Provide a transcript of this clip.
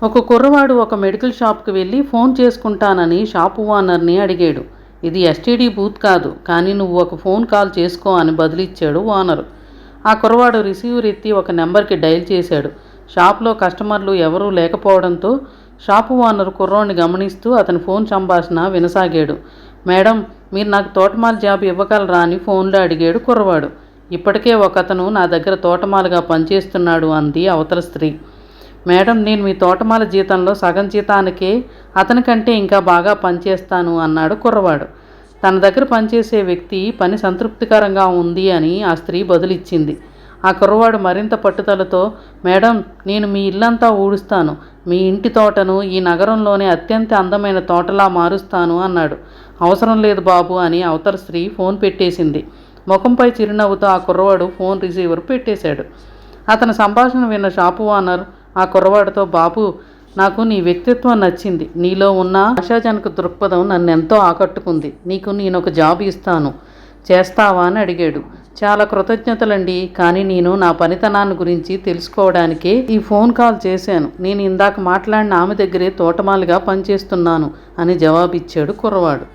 ఒక కుర్రవాడు ఒక మెడికల్ షాప్కి వెళ్ళి ఫోన్ చేసుకుంటానని షాపు ఓనర్ని అడిగాడు. ఇది ఎస్టీడీ బూత్ కాదు, కానీ నువ్వు ఒక ఫోన్ కాల్ చేసుకో అని బదులిచ్చాడు ఓనరు. ఆ కుర్రవాడు రిసీవర్ ఎత్తి ఒక నెంబర్కి డైల్ చేశాడు. షాప్లో కస్టమర్లు ఎవరూ లేకపోవడంతో షాపు ఓనరు కుర్రోడిని గమనిస్తూ అతని ఫోన్ సంభాషణ వినసాగాడు. మేడం, మీరు నాకు తోటమాల జాబ్ ఇవ్వగలరా అని ఫోన్లో అడిగాడు కుర్రవాడు. ఇప్పటికే ఒకతను నా దగ్గర తోటమాలుగా పనిచేస్తున్నాడు అంది అవతల స్త్రీ. మేడం, నేను మీ తోటమాల జీతంలో సగం జీతానికే అతనికంటే ఇంకా బాగా పనిచేస్తాను అన్నాడు కుర్రవాడు. తన దగ్గర పనిచేసే వ్యక్తి పని సంతృప్తికరంగా ఉంది అని ఆ స్త్రీ బదులిచ్చింది. ఆ కుర్రవాడు మరింత పట్టుదలతో, మేడం, నేను మీ ఇల్లంతా ఊడుస్తాను, మీ ఇంటి తోటను ఈ నగరంలోనే అత్యంత అందమైన తోటలా మారుస్తాను అన్నాడు. అవసరం లేదు బాబు అని అవతల స్త్రీ ఫోన్ పెట్టేసింది. ముఖంపై చిరునవ్వుతో ఆ కుర్రవాడు ఫోన్ రిసీవర్ పెట్టేశాడు. అతని సంభాషణ విన్న షాపు ఓనర్ ఆ కుర్రవాడితో, బాబు, నాకు నీ వ్యక్తిత్వం నచ్చింది, నీలో ఉన్న ఆశాజనక దృక్పథం నన్నెంతో ఆకట్టుకుంది, నీకు నేనొక జాబ్ ఇస్తాను, చేస్తావా అని అడిగాడు. చాలా కృతజ్ఞతలండి, కానీ నేను నా పనితనాన్ని గురించి తెలుసుకోవడానికే ఈ ఫోన్ కాల్ చేశాను, నేను ఇందాక మాట్లాడిన ఆమె దగ్గరే తోటమాలిగా పనిచేస్తున్నాను అని జవాబిచ్చాడు కుర్రవాడు.